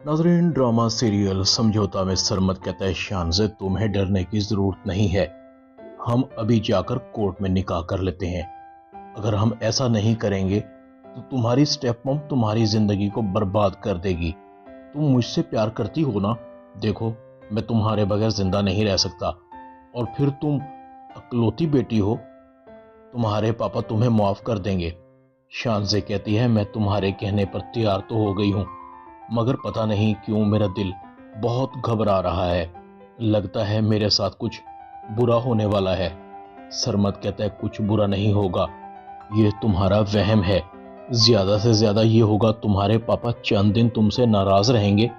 नाज़रीन, drama serial समझौता में सरमद कहता है, शानज़ तुम्हें डरने की ज़रूरत नहीं है, हम अभी जाकर कोर्ट में निकाह कर लेते हैं। अगर हम ऐसा नहीं करेंगे तो तुम्हारी स्टेप मॉम तुम्हारी ज़िंदगी को बर्बाद कर देगी। तुम मुझसे प्यार करती हो ना? देखो, मैं तुम्हारे बगैर ज़िंदा नहीं रह सकता। और फिर तुम अकलौती बेटी हो, तुम्हारे पापा तुम्हें माफ़ कर देंगे। शानज़ कहती है, मैं तुम्हारे कहने पर तैयार तो हो गई हूँ, मगर पता नहीं क्यों मेरा दिल बहुत घबरा रहा है। लगता है मेरे साथ कुछ बुरा होने वाला है। सरमद कहता है, कुछ बुरा नहीं होगा, ये तुम्हारा वहम है। ज्यादा से ज्यादा ये होगा, तुम्हारे पापा चंद दिन तुमसे नाराज रहेंगे,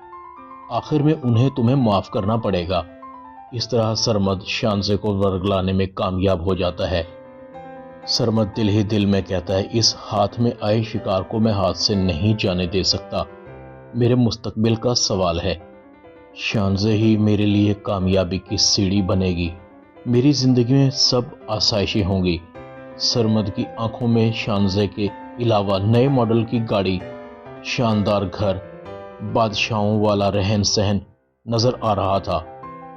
आखिर में उन्हें तुम्हें माफ करना पड़ेगा। इस तरह सरमद शानज़ को वर्गलाने में कामयाब हो जाता है। सरमद दिल ही दिल में कहता है, इस हाथ में आए शिकार को मैं हाथ से नहीं जाने दे सकता। मेरे मुस्तकबिल का सवाल है। शानज़ ही मेरे लिए कामयाबी की सीढ़ी बनेगी। मेरी जिंदगी में सब आसाइशें होंगी। सरमद की आंखों में शानज़ के अलावा नए मॉडल की गाड़ी, शानदार घर, बादशाहों वाला रहन सहन नजर आ रहा था।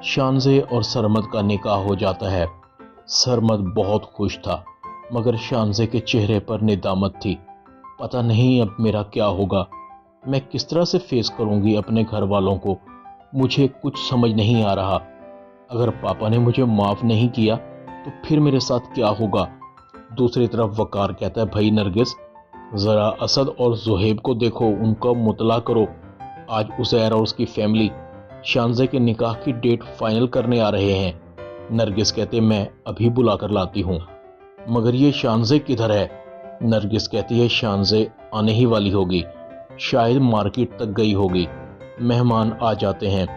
शानज़ और सरमद का निकाह हो जाता है। सरमद बहुत खुश था, मगर शानज़ के चेहरे पर निदामत थी। पता नहीं अब मेरा क्या होगा, मैं किस तरह से फेस करूंगी अपने घर वालों को, मुझे कुछ समझ नहीं आ रहा। अगर पापा ने मुझे माफ नहीं किया तो फिर मेरे साथ क्या होगा? दूसरी तरफ वकार कहता है, भाई नरगिस, जरा असद और ज़ुहैब को देखो, उनका मुतला करो। आज उज़ैर और उसकी फैमिली शानज़ के निकाह की डेट फाइनल करने आ रहे हैं। नरगिस कहते, मैं अभी बुला कर लाती हूँ। मगर ये शानज़ किधर है? नरगिस कहती है, शानज़ आने ही वाली होगी, शायद मार्केट तक गई होगी, मेहमान आ जाते हैं।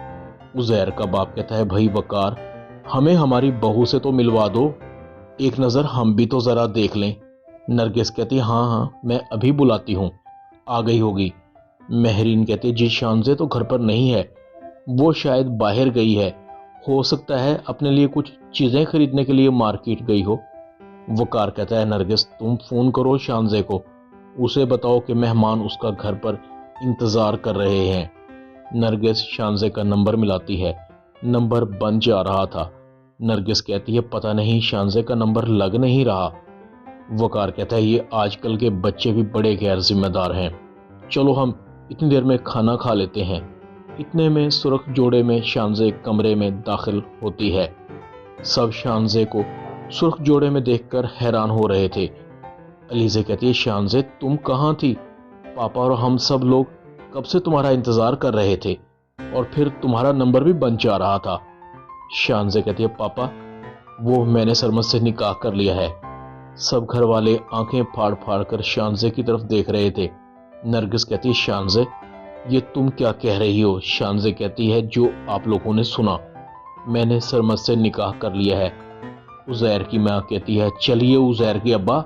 उज़ैर का बाप कहता है, भाई वकार, हमें हमारी बहू से तो मिलवा दो, एक नज़र हम भी तो ज़रा देख लें। नरगिस कहती है, हाँ हाँ, मैं अभी बुलाती हूँ, आ गई होगी। महरीन कहती है, जी शानज़ तो घर पर नहीं है, वो शायद बाहर गई है, हो सकता है अपने लिए कुछ चीज़ें खरीदने के लिए मार्केट गई हो। वकार कहता है, नरगिस तुम फ़ोन करो शानज़ को, उसे बताओ कि मेहमान उसका घर पर इंतज़ार कर रहे हैं। नरगिस शानज़ का नंबर मिलाती है, नंबर बंद जा रहा था। नरगिस कहती है, पता नहीं शानज़ का नंबर लग नहीं रहा। वकार कहता है, ये आजकल के बच्चे भी बड़े गैर जिम्मेदार हैं, चलो हम इतनी देर में खाना खा लेते हैं। इतने में सुर्ख जोड़े में शानज़ कमरे में दाखिल होती है। सब शानज़ को सुर्ख जोड़े में देखकर हैरान हो रहे थे। अलीज़ा कहती है, शानज़ तुम कहाँ थी? पापा और हम सब लोग कब से तुम्हारा इंतज़ार कर रहे थे, और फिर तुम्हारा नंबर भी बंद जा रहा था। शानज़ कहती है, पापा वो मैंने सरमद से निकाह कर लिया है। सब घर वाले आंखें फाड़ फाड़ कर शानज़ की तरफ देख रहे थे। नरगिस कहती है, शानज़ ये तुम क्या कह रही हो? शानज़ कहती है, जो आप लोगों ने सुना, मैंने सरमद से निकाह कर लिया है। उज़ैर की माँ कहती है, चलिए उज़ैर के अब्बा,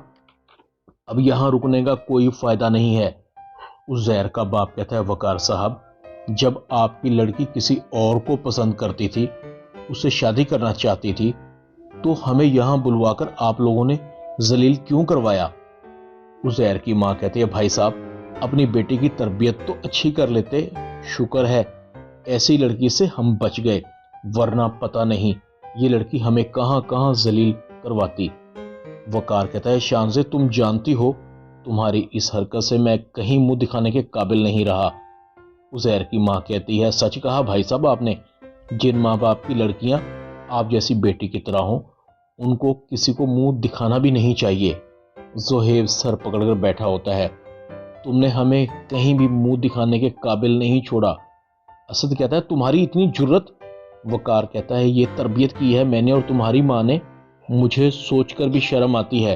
अब यहाँ रुकने का कोई फायदा नहीं है। उज़ैर का बाप कहता है, वकार साहब, जब आपकी लड़की किसी और को पसंद करती थी, उससे शादी करना चाहती थी, तो हमें यहाँ बुलवाकर आप लोगों ने जलील क्यों करवाया? उज़ैर की माँ कहती है, भाई साहब, अपनी बेटी की तरबियत तो अच्छी कर लेते, शुक्र है ऐसी लड़की से हम बच गए, वरना पता नहीं ये लड़की हमें कहाँ कहाँ जलील करवाती। वकार कहता है, शानज़ तुम जानती हो, तुम्हारी इस हरकत से मैं कहीं मुंह दिखाने के काबिल नहीं रहा। उज़ैर की माँ कहती है, सच कहा भाई साहब आपने, जिन माँ बाप की लड़कियां आप जैसी बेटी की तरह हो, उनको किसी को मुंह दिखाना भी नहीं चाहिए। ज़ुहैब सर पकड़कर बैठा होता है, तुमने हमें कहीं भी मुंह दिखाने के काबिल नहीं छोड़ा। असद कहता है, तुम्हारी इतनी जुर्रत? वकार कहता है, ये तरबियत की है मैंने और तुम्हारी माँ ने, मुझे सोचकर भी शर्म आती है।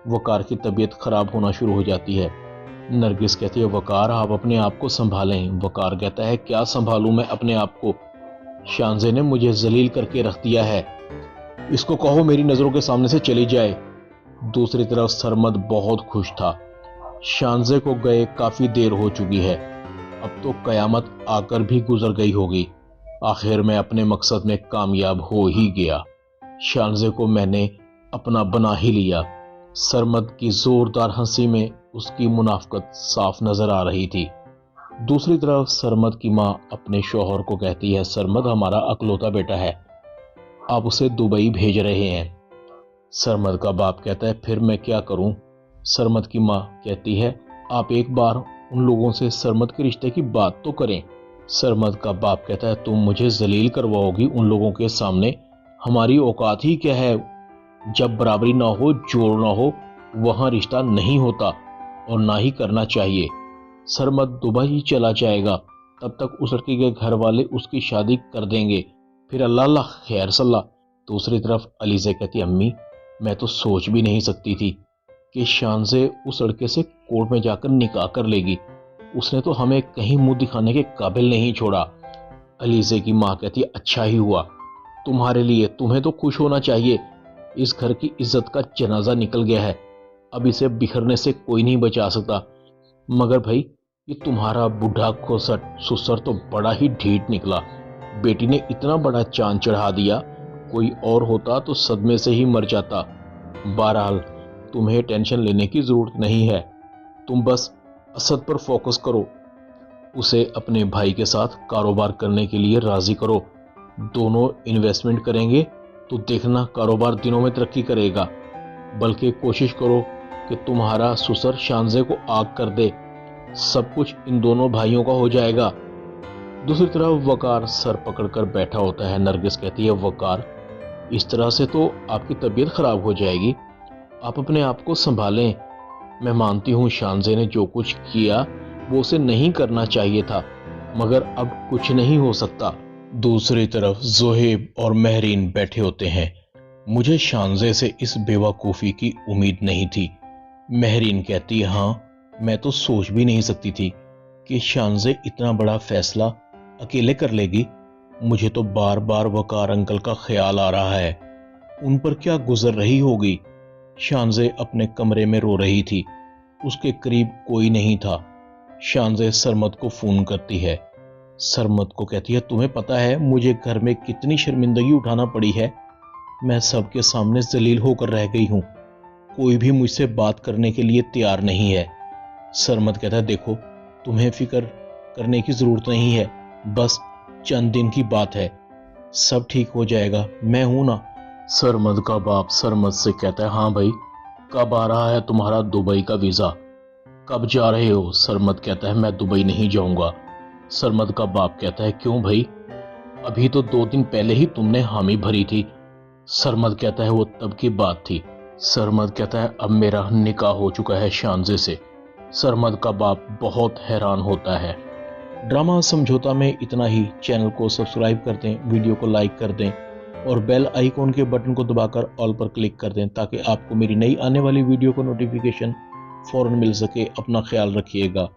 वकार की तबीयत खराब होना शुरू हो जाती है। नरगिस कहती है, वकार आप अपने आप को संभालें। वकार कहता है, क्या संभालूं मैं अपने आप को? शानज़ ने मुझे जलील करके रख दिया है, इसको कहो मेरी नजरों के सामने से चली जाए। दूसरी तरफ सरमद बहुत खुश था। शानज़ को गए काफी देर हो चुकी है, अब तो कयामत आकर भी गुजर गई होगी। आखिर मैं अपने मकसद में कामयाब हो ही गया। शानज़ को मैंने अपना बना ही लिया। सरमद की जोरदार हंसी में उसकी मुनाफकत साफ नजर आ रही थी। दूसरी तरफ सरमद की माँ अपने शौहर को कहती है, सरमद हमारा अकलौता बेटा है, आप उसे दुबई भेज रहे हैं। सरमद का बाप कहता है, फिर मैं क्या करूं? सरमद की माँ कहती है, आप एक बार उन लोगों से सरमद के रिश्ते की बात तो करें। सरमद का बाप कहता है, तुम मुझे जलील करवाओगी उन लोगों के सामने, हमारी औकात ही क्या है? जब बराबरी ना हो, जोड़ ना हो, वहां रिश्ता नहीं होता और ना ही करना चाहिए। सरमद दुबई चला जाएगा, तब तक उस लड़की के घर वाले उसकी शादी कर देंगे, फिर अल्लाह अल्लाह खैर सल्ला। दूसरी तरफ अलीज़ा कहती है, अम्मी मैं तो सोच भी नहीं सकती थी कि शानज़े उस लड़के से कोर्ट में जाकर निकाह कर लेगी, उसने तो हमें कहीं मुंह दिखाने के काबिल नहीं छोड़ा। अलीज़ा की माँ कहती है, अच्छा ही हुआ तुम्हारे लिए, तुम्हें तो खुश होना चाहिए, इस घर की इज्जत का जनाजा निकल गया है, अब इसे बिखरने से कोई नहीं बचा सकता। मगर भाई ये तुम्हारा बूढ़ा खोसट सुसर तो बड़ा ही ढीठ निकला, बेटी ने इतना बड़ा चांद चढ़ा दिया, कोई और होता तो सदमे से ही मर जाता। बहरहाल तुम्हें टेंशन लेने की जरूरत नहीं है, तुम बस असद पर फोकस करो, उसे अपने भाई के साथ कारोबार करने के लिए राजी करो, दोनों इन्वेस्टमेंट करेंगे तो देखना कारोबार दिनों में तरक्की करेगा। बल्कि कोशिश करो कि तुम्हारा ससुर शानज़े को आग कर दे, सब कुछ इन दोनों भाइयों का हो जाएगा। दूसरी तरफ वकार सर पकड़कर बैठा होता है। नरगिस कहती है, वकार इस तरह से तो आपकी तबीयत खराब हो जाएगी, आप अपने आप को संभालें। मैं मानती हूँ शानज़े ने जो कुछ किया वो उसे नहीं करना चाहिए था, मगर अब कुछ नहीं हो सकता। दूसरी तरफ ज़ोहेब और महरीन बैठे होते हैं। मुझे शानज़े से इस बेवकूफ़ी की उम्मीद नहीं थी। महरीन कहती है, हाँ मैं तो सोच भी नहीं सकती थी कि शानज़े इतना बड़ा फैसला अकेले कर लेगी। मुझे तो बार बार वकार अंकल का ख्याल आ रहा है, उन पर क्या गुजर रही होगी। शानज़े अपने कमरे में रो रही थी, उसके करीब कोई नहीं था। शानज़े सरमद को फ़ोन करती है, सरमद को कहती है, तुम्हें पता है मुझे घर में कितनी शर्मिंदगी उठाना पड़ी है, मैं सबके सामने जलील होकर रह गई हूँ, कोई भी मुझसे बात करने के लिए तैयार नहीं है। सरमद कहता है, देखो तुम्हें फिक्र करने की ज़रूरत नहीं है, बस चंद दिन की बात है, सब ठीक हो जाएगा, मैं हूं ना। सरमद का बाप सरमद से कहता है, हाँ भाई कब आ रहा है तुम्हारा दुबई का वीज़ा, कब जा रहे हो? सरमद कहता है, मैं दुबई नहीं जाऊंगा। सरमद का बाप कहता है, क्यों भाई, अभी तो 2 दिन पहले ही तुमने हामी भरी थी। सरमद कहता है, वो तब की बात थी। सरमद कहता है, अब मेरा निकाह हो चुका है शानज़े से। सरमद का बाप बहुत हैरान होता है। ड्रामा समझौता में इतना ही। चैनल को सब्सक्राइब कर दें, वीडियो को लाइक कर दें और बेल आइकॉन के बटन को दबाकर ऑल पर क्लिक कर दें ताकि आपको मेरी नई आने वाली वीडियो को नोटिफिकेशन फौरन मिल सके। अपना ख्याल रखिएगा।